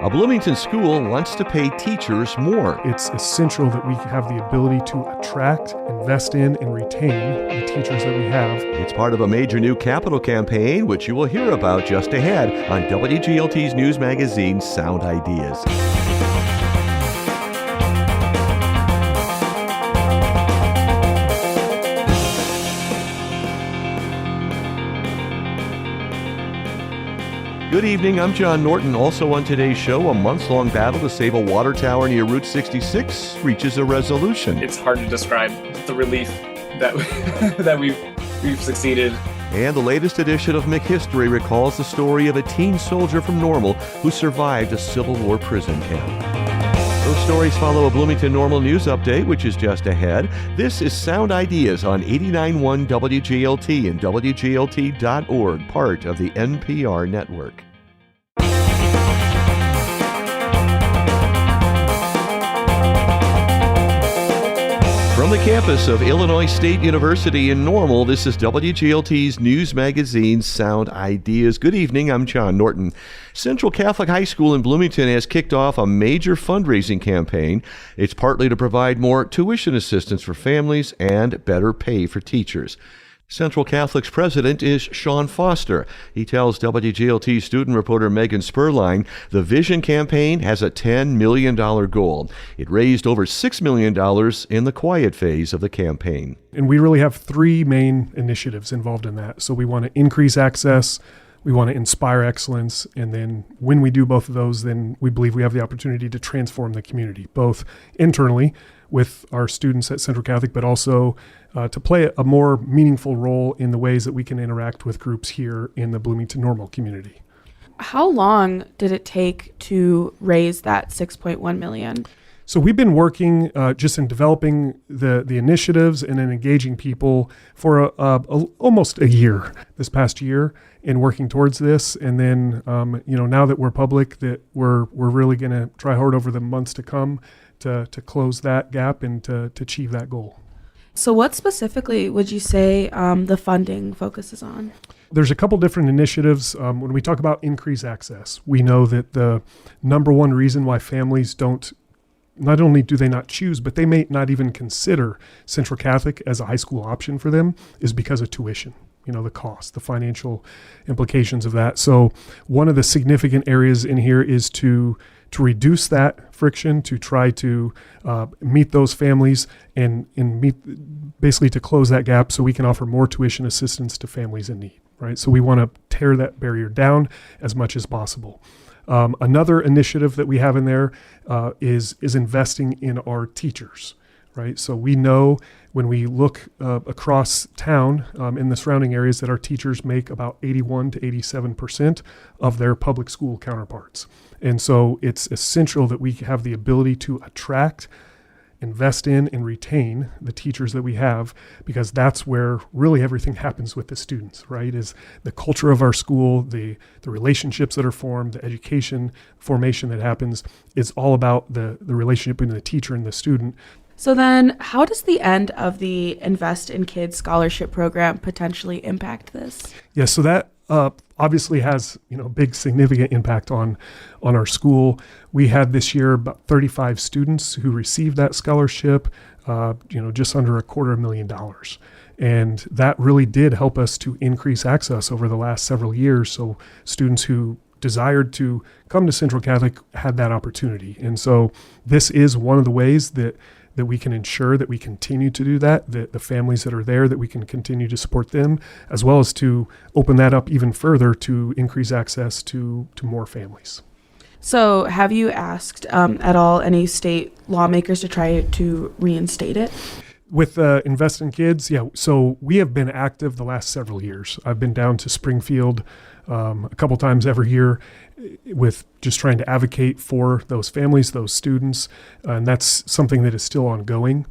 A Bloomington school wants to pay teachers more. It's essential that we have the ability to attract, invest in, and retain the teachers that we have. It's part of a major new capital campaign, which you will hear about just ahead on WGLT's news magazine, Sound Ideas. Good evening, I'm John Norton. Also on today's show, a months-long battle to save a water tower near Route 66 reaches a resolution. It's hard to describe the relief that that we've succeeded. And the latest edition of McHistory recalls the story of a teen soldier from Normal who survived a Civil War prison camp. Those stories follow a Bloomington Normal News update, which is just ahead. This is Sound Ideas on 89.1 WGLT and WGLT.org, part of the NPR network. From the campus of Illinois State University in Normal, this is WGLT's news magazine, Sound Ideas. Good evening, I'm John Norton. Central Catholic High School in Bloomington has kicked off a major fundraising campaign. It's partly to provide more tuition assistance for families and better pay for teachers. Central Catholic's president is Sean Foster. He tells WGLT student reporter Megan Spurline the Vision campaign has a $10 million goal. It raised over $6 million in the quiet phase of the campaign. And we really have three main initiatives involved in that. So we want to increase access, we want to inspire excellence, and then when we do both of those, then we believe we have the opportunity to transform the community, both internally with our students at Central Catholic, but also to play a more meaningful role in the ways that we can interact with groups here in the Bloomington Normal community. How long did it take to raise that $6.1 million? So we've been working just in developing the initiatives and in engaging people for almost a year this past year in working towards this. And then, now that we're public, that we're really going to try hard over the months to come to close that gap and to achieve that goal. So what specifically would you say the funding focuses on? There's a couple different initiatives. When we talk about increased access, we know that the number one reason why families not only do they not choose, but they may not even consider Central Catholic as a high school option for them is because of tuition. The cost, the financial implications of that. So one of the significant areas in here is to reduce that friction, to try to meet those families and basically to close that gap so we can offer more tuition assistance to families in need, right? So we want to tear that barrier down as much as possible. Another initiative that we have in there is investing in our teachers, right? So we know when we look across town in the surrounding areas that our teachers make about 81 to 87% of their public school counterparts. And so it's essential that we have the ability to attract, invest in, and retain the teachers that we have, because that's where really everything happens with the students, right? Is the culture of our school, the relationships that are formed, the education formation that happens is all about the relationship between the teacher and the student. So then how does the end of the Invest in Kids scholarship program potentially impact this? Yeah, so that obviously has big significant impact on our school. We had this year about 35 students who received that scholarship, just under $250,000. And that really did help us to increase access over the last several years. So students who desired to come to Central Catholic had that opportunity. And so this is one of the ways that we can ensure that we continue to do that the families that are there, that we can continue to support them, as well as to open that up even further to increase access to more families. So have you asked at all any state lawmakers to try to reinstate it? With Invest in Kids, yeah. So we have been active the last several years. I've been down to Springfield a couple times every year with just trying to advocate for those families, those students, and that's something that is still ongoing.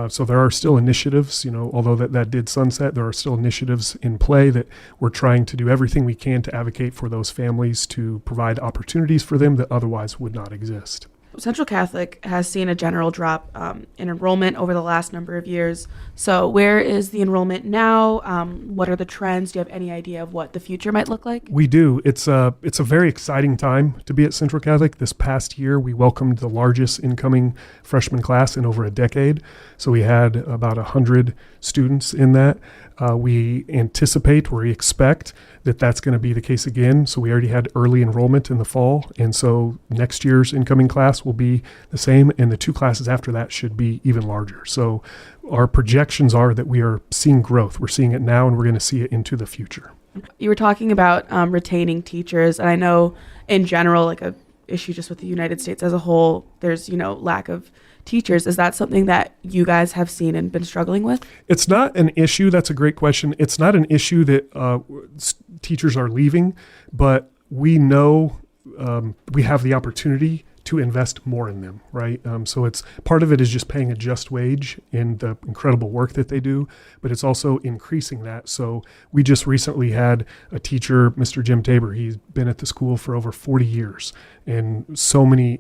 So there are still initiatives, although that did sunset, there are still initiatives in play that we're trying to do everything we can to advocate for those families, to provide opportunities for them that otherwise would not exist. Central Catholic has seen a general drop in enrollment over the last number of years. So where is the enrollment now? What are the trends? Do you have any idea of what the future might look like? We do. It's a very exciting time to be at Central Catholic. This past year, we welcomed the largest incoming freshman class in over a decade. So we had about 100 students in that. We anticipate, or we expect that that's going to be the case again. So we already had early enrollment in the fall. And so next year's incoming class will be the same. And the two classes after that should be even larger. So our projections are that we are seeing growth. We're seeing it now, and we're going to see it into the future. You were talking about retaining teachers. And I know in general, like a issue just with the United States as a whole, there's, lack of teachers. Is that something that you guys have seen and been struggling with? It's not an issue. That's a great question. It's not an issue that teachers are leaving, but we know we have the opportunity to invest more in them, right? So it's part of it is just paying a just wage in the incredible work that they do, but it's also increasing that. So we just recently had a teacher, Mr. Jim Tabor. He's been at the school for over 40 years and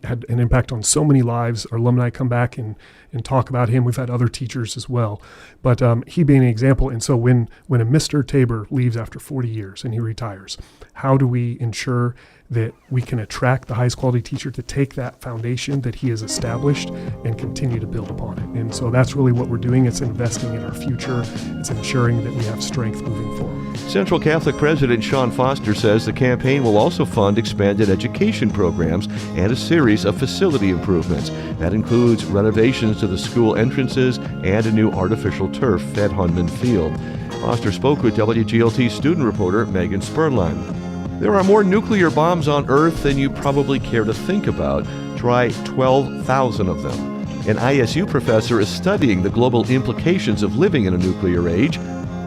had an impact on so many lives. Our alumni come back and talk about him. We've had other teachers as well, but he being an example. And so when a Mr. Tabor leaves after 40 years and he retires, how do we ensure that we can attract the highest quality teacher to take that foundation that he has established and continue to build upon it? And so that's really what we're doing. It's investing in our future. It's ensuring that we have strength moving forward. Central Catholic President Sean Foster says the campaign will also fund expanded education programs and a series of facility improvements. That includes renovations to the school entrances and a new artificial turf at Hunman Field. Foster spoke with WGLT student reporter Megan Sperline. There are more nuclear bombs on Earth than you probably care to think about. Try 12,000 of them. An ISU professor is studying the global implications of living in a nuclear age.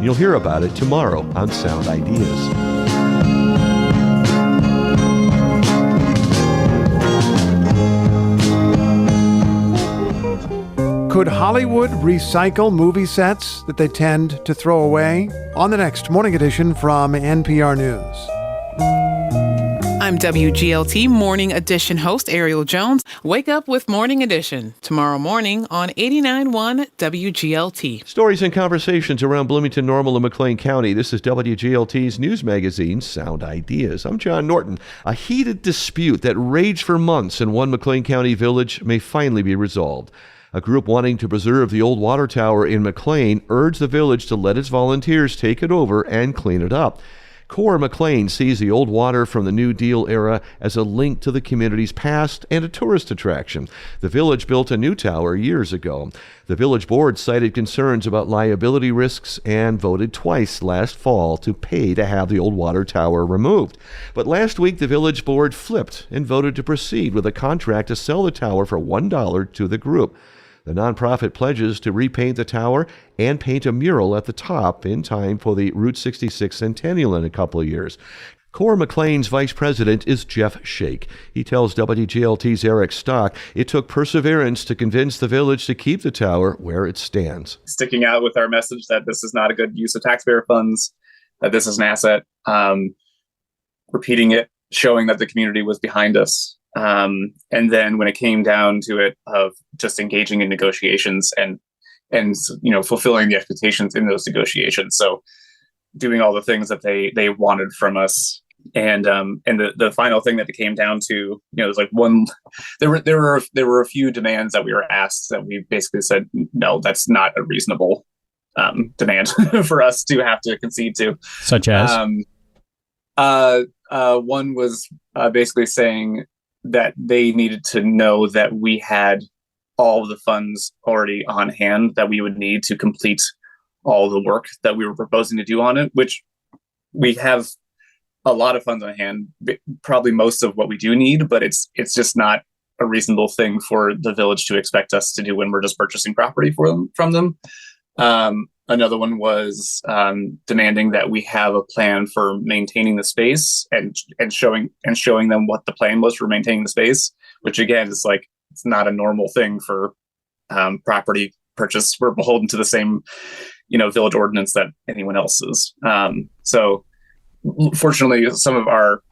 You'll hear about it tomorrow on Sound Ideas. Could Hollywood recycle movie sets that they tend to throw away? On the next Morning Edition from NPR News. I'm WGLT Morning Edition host Ariel Jones. Wake up with Morning Edition tomorrow morning on 89.1 WGLT. Stories and conversations around Bloomington, Normal, and McLean County. This is WGLT's news magazine, Sound Ideas. I'm John Norton. A heated dispute that raged for months in one McLean County village may finally be resolved. A group wanting to preserve the old water tower in McLean urged the village to let its volunteers take it over and clean it up. Core McLean sees the old water from the New Deal era as a link to the community's past and a tourist attraction. The village built a new tower years ago. The village board cited concerns about liability risks and voted twice last fall to pay to have the old water tower removed. But last week, the village board flipped and voted to proceed with a contract to sell the tower for $1 to the group. The nonprofit pledges to repaint the tower and paint a mural at the top in time for the Route 66 centennial in a couple of years. Core McLean's vice president is Jeff Shake. He tells WGLT's Eric Stock it took perseverance to convince the village to keep the tower where it stands. Sticking out with our message that this is not a good use of taxpayer funds, that this is an asset, repeating it, showing that the community was behind us. And then when it came down to it of just engaging in negotiations and fulfilling the expectations in those negotiations. So doing all the things that they wanted from us. And the final thing that it came down to, it was like there were a few demands that we were asked that we basically said, no, that's not a reasonable demand for us to have to concede to. Such as? One was basically saying that they needed to know that we had all of the funds already on hand that we would need to complete all the work that we were proposing to do on it, which we have a lot of funds on hand, probably most of what we do need, but it's just not a reasonable thing for the village to expect us to do when we're just purchasing property from them. Another one was demanding that we have a plan for maintaining the space and showing them what the plan was for maintaining the space, which again is like it's not a normal thing for property purchase. We're beholden to the same, village ordinance that anyone else is. So fortunately, some of our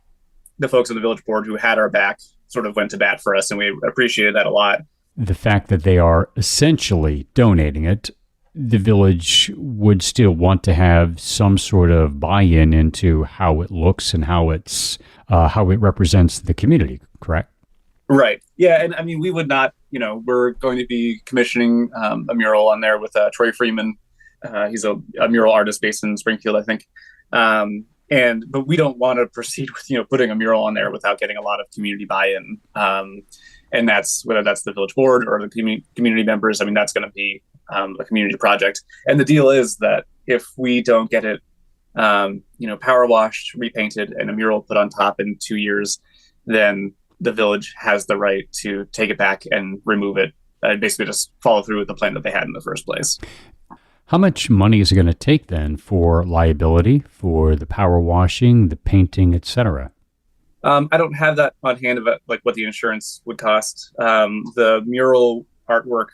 the folks on the village board who had our back sort of went to bat for us, and we appreciated that a lot. The fact that they are essentially donating it, the village would still want to have some sort of buy-in into how it looks and how it represents the community, correct? Right. Yeah. And I mean, we would not, we're going to be commissioning a mural on there with Troy Freeman. He's a mural artist based in Springfield, I think. But we don't want to proceed with, putting a mural on there without getting a lot of community buy-in. And that's whether that's the village board or the community members. I mean, that's going to be a community project. And the deal is that if we don't get it, power washed, repainted, and a mural put on top in 2 years, then the village has the right to take it back and remove it and basically just follow through with the plan that they had in the first place. How much money is it going to take then for liability, for the power washing, the painting, etc.? I don't have that on hand about like what the insurance would cost. The mural artwork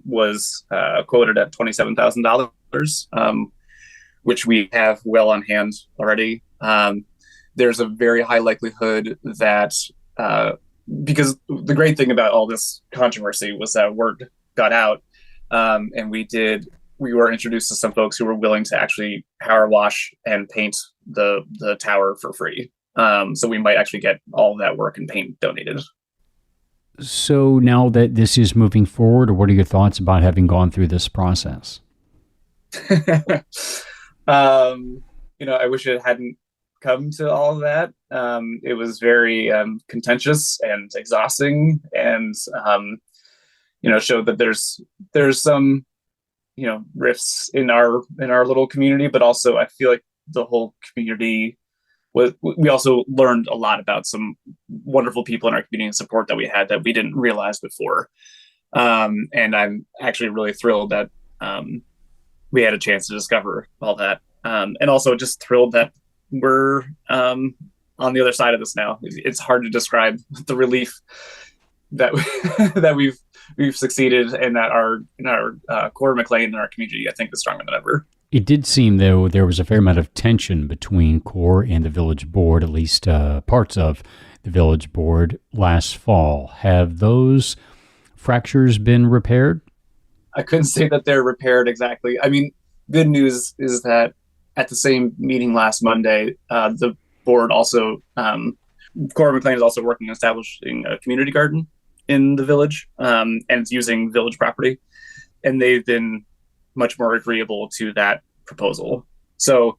was quoted at $27,000, which we have well on hand already. There's a very high likelihood that because the great thing about all this controversy was that word got out, and we were introduced to some folks who were willing to actually power wash and paint the tower for free. So we might actually get all of that work and paint donated. So now that this is moving forward, what are your thoughts about having gone through this process? I wish it hadn't come to all of that. It was very contentious and exhausting, and showed that there's some rifts in our little community, but also I feel like the whole community we also learned a lot about some wonderful people in our community and support that we had that we didn't realize before. And I'm actually really thrilled that we had a chance to discover all that. And also just thrilled that we're on the other side of this now. It's hard to describe the relief that that we've succeeded, and that our core McLean and our community, I think, is stronger than ever. It did seem, though, there was a fair amount of tension between CORE and the village board, at least parts of the village board last fall. Have those fractures been repaired? I couldn't say that they're repaired exactly. I mean, good news is that at the same meeting last Monday, the board also, CORE McLean is also working on establishing a community garden in the village, and it's using village property. And they've been much more agreeable to that proposal. So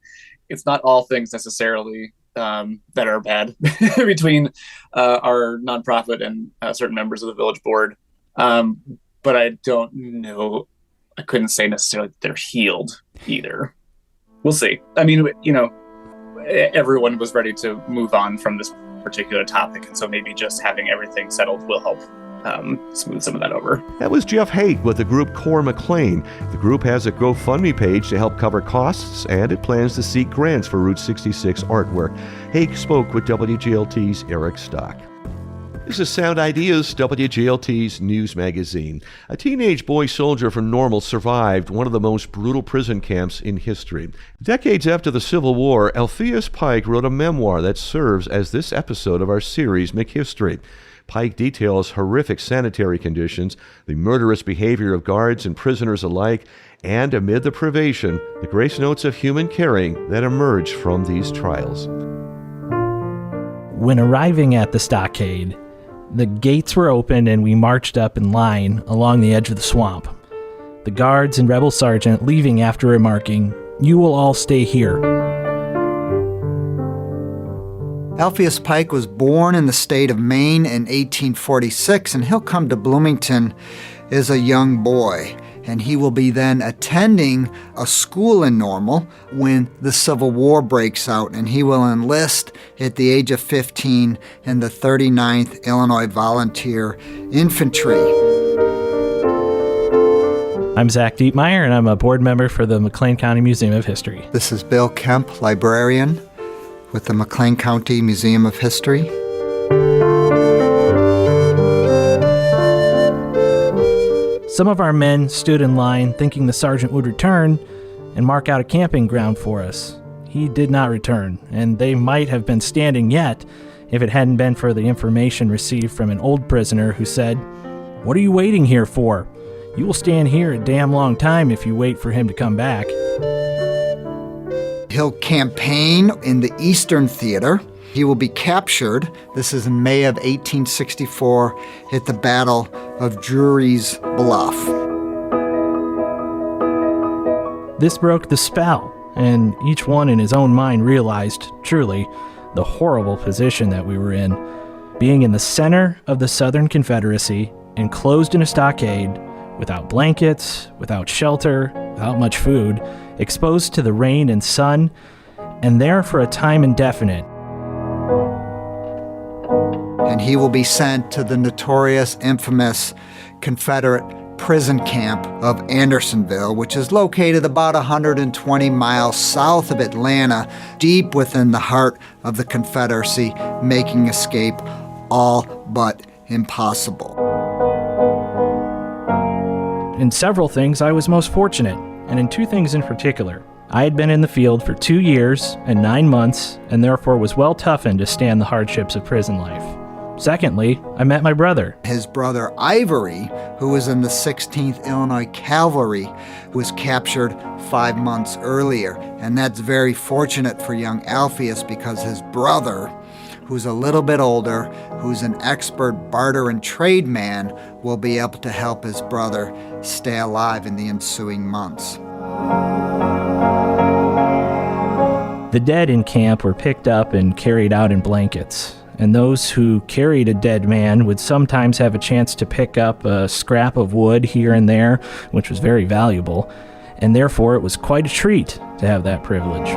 it's not all things necessarily that are bad between our nonprofit and certain members of the village board. But I don't know. I couldn't say necessarily that they're healed either. We'll see. I mean, everyone was ready to move on from this particular topic. And so maybe just having everything settled will help smooth some of that over. That was Jeff Haig with the group CORE McLean. The group has a GoFundMe page to help cover costs, and it plans to seek grants for Route 66 artwork. Haig spoke with WGLT's Eric Stock. This is Sound Ideas, WGLT's news magazine. A teenage boy soldier from Normal survived one of the most brutal prison camps in history. Decades after the Civil War, Alpheus Pike wrote a memoir that serves as this episode of our series, McHistory. Pike details horrific sanitary conditions, the murderous behavior of guards and prisoners alike, and amid the privation, the grace notes of human caring that emerge from these trials. When arriving at the stockade, the gates were open and we marched up in line along the edge of the swamp. The guards and rebel sergeant leaving after remarking, "You will all stay here." Alpheus Pike was born in the state of Maine in 1846, and he'll come to Bloomington as a young boy. And he will be then attending a school in Normal when the Civil War breaks out, and he will enlist at the age of 15 in the 39th Illinois Volunteer Infantry. I'm Zach Dietmeyer, and I'm a board member for the McLean County Museum of History. This is Bill Kemp, librarian with the McLean County Museum of History. Some of our men stood in line thinking the sergeant would return and mark out a camping ground for us. He did not return, and they might have been standing yet if it hadn't been for the information received from an old prisoner who said, "What are you waiting here for? You will stand here a damn long time if you wait for him to come back." He'll campaign in the Eastern Theater. He will be captured. This is in May of 1864 at the Battle of Drury's Bluff. This broke the spell, and each one in his own mind realized, truly, the horrible position that we were in. Being in the center of the Southern Confederacy, enclosed in a stockade, without blankets, without shelter, without much food, exposed to the rain and sun, and there for a time indefinite. And he will be sent to the notorious, infamous Confederate prison camp of Andersonville, which is located about 120 miles south of Atlanta, deep within the heart of the Confederacy, making escape all but impossible. In several things, I was most fortunate, and in two things in particular. I had been in the field for 2 years and 9 months, and therefore was well toughened to stand the hardships of prison life. Secondly, I met my brother. His brother Ivory, who was in the 16th Illinois Cavalry, was captured 5 months earlier. And that's very fortunate for young Alpheus because his brother, who's a little bit older, who's an expert barter and trade man, will be able to help his brother stay alive in the ensuing months. The dead in camp were picked up and carried out in blankets, and those who carried a dead man would sometimes have a chance to pick up a scrap of wood here and there, which was very valuable, and therefore it was quite a treat to have that privilege.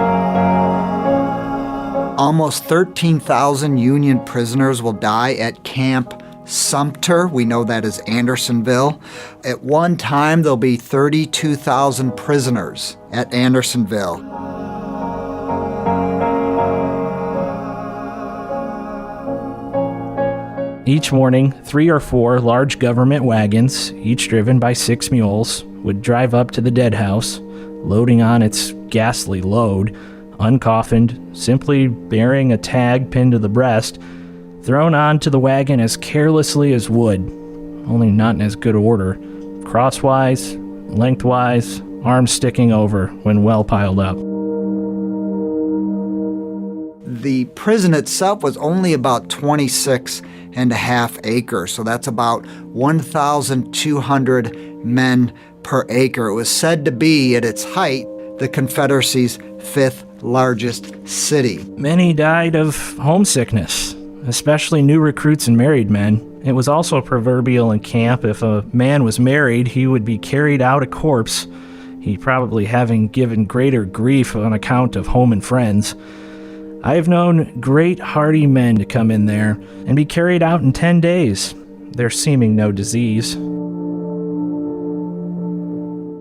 Almost 13,000 Union prisoners will die at Camp Sumter. We know that as Andersonville. At one time, there'll be 32,000 prisoners at Andersonville. Each morning, 3 or 4 large government wagons, each driven by 6 mules, would drive up to the dead house, loading on its ghastly load, uncoffined, simply bearing a tag pinned to the breast, thrown onto the wagon as carelessly as wood, only not in as good order, crosswise, lengthwise, arms sticking over when well piled up. The prison itself was only about 26 and a half acres, so that's about 1,200 men per acre. It was said to be, at its height, the Confederacy's 5th largest city. Many died of homesickness, especially new recruits and married men. It was also proverbial in camp if a man was married, he would be carried out a corpse, he probably having given greater grief on account of home and friends. I have known great hardy men to come in there and be carried out in 10 days, there seeming no disease.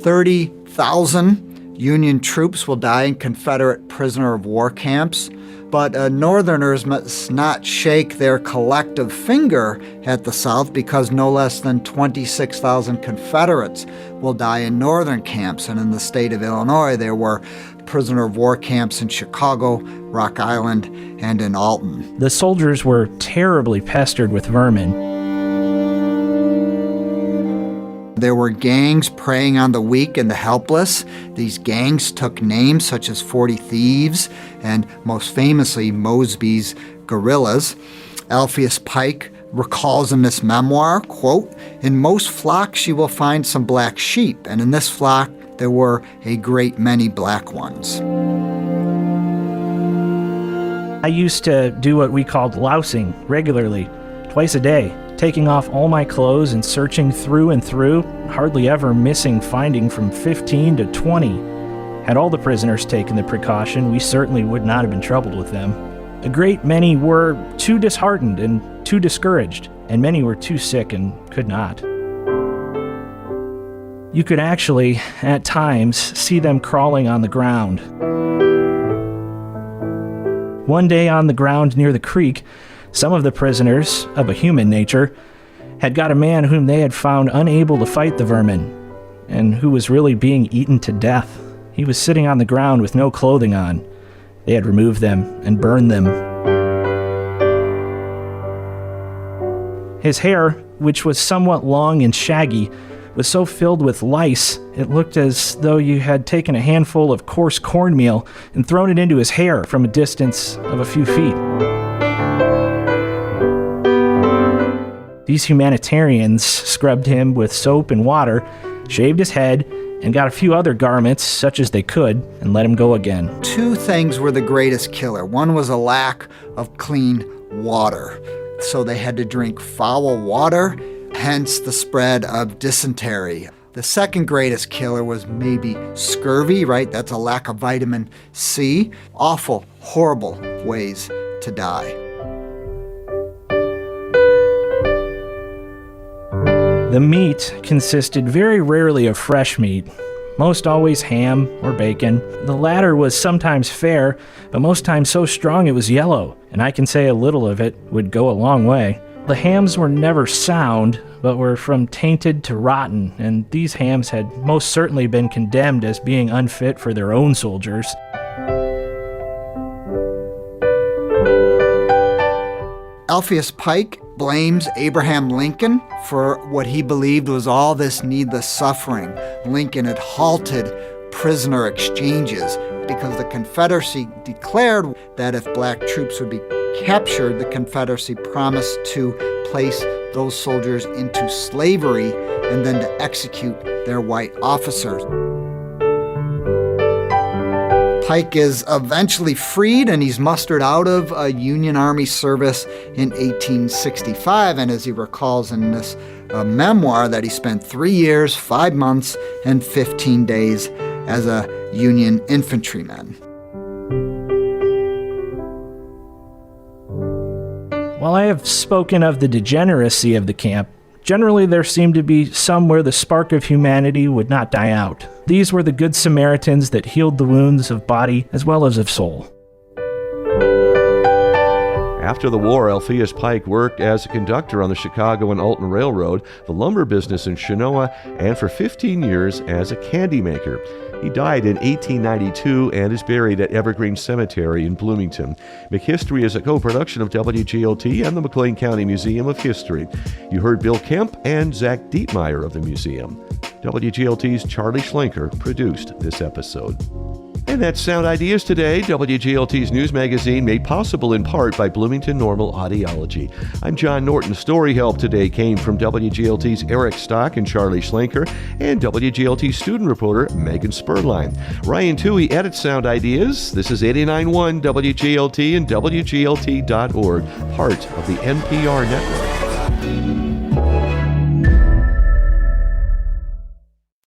30,000 Union troops will die in Confederate prisoner of war camps, but Northerners must not shake their collective finger at the South because no less than 26,000 Confederates will die in Northern camps. And in the state of Illinois, there were prisoner of war camps in Chicago, Rock Island, and in Alton. The soldiers were terribly pestered with vermin. There were gangs preying on the weak and the helpless. These gangs took names such as 40 Thieves and, most famously, Mosby's Guerrillas. Alpheus Pike recalls in this memoir, quote, "In most flocks you will find some black sheep, and in this flock there were a great many black ones." I used to do what we called lousing regularly, twice a day, taking off all my clothes and searching through and through, hardly ever missing finding from 15 to 20. Had all the prisoners taken the precaution, we certainly would not have been troubled with them. A great many were too disheartened and too discouraged, and many were too sick and could not. You could actually, at times, see them crawling on the ground. One day on the ground near the creek, some of the prisoners, of a human nature, had got a man whom they had found unable to fight the vermin, and who was really being eaten to death. He was sitting on the ground with no clothing on. They had removed them and burned them. His hair, which was somewhat long and shaggy, was so filled with lice, it looked as though you had taken a handful of coarse cornmeal and thrown it into his hair from a distance of a few feet. These humanitarians scrubbed him with soap and water, shaved his head, and got a few other garments, such as they could, and let him go again. Two things were the greatest killer. One was a lack of clean water. So they had to drink foul water, hence the spread of dysentery. The second greatest killer was maybe scurvy, right? That's a lack of vitamin C. Awful, horrible ways to die. The meat consisted very rarely of fresh meat, most always ham or bacon. The latter was sometimes fair, but most times so strong it was yellow, and I can say a little of it would go a long way. The hams were never sound, but were from tainted to rotten, and these hams had most certainly been condemned as being unfit for their own soldiers. Alpheus Pike blames Abraham Lincoln for what he believed was all this needless suffering. Lincoln had halted prisoner exchanges because the Confederacy declared that if black troops would be captured, the Confederacy promised to place those soldiers into slavery and then to execute their white officers. Pike is eventually freed and he's mustered out of Union Army service in 1865. And as he recalls in this memoir, that he spent 3 years, 5 months, and 15 days as a Union infantryman. While I have spoken of the degeneracy of the camp, generally there seemed to be some where the spark of humanity would not die out. These were the Good Samaritans that healed the wounds of body as well as of soul. After the war, Alpheus Pike worked as a conductor on the Chicago and Alton Railroad, the lumber business in Chenoa, and for 15 years as a candy maker. He died in 1892 and is buried at Evergreen Cemetery in Bloomington. McHistory is a co-production of WGLT and the McLean County Museum of History. You heard Bill Kemp and Zach Dietmeyer of the museum. WGLT's Charlie Schlenker produced this episode. And that's Sound Ideas today, WGLT's news magazine made possible in part by Bloomington Normal Audiology. I'm John Norton. Story help today came from WGLT's Eric Stock and Charlie Schlenker and WGLT student reporter Megan Spurline. Ryan Toohey edits Sound Ideas. This is 89.1 WGLT and WGLT.org, part of the NPR network.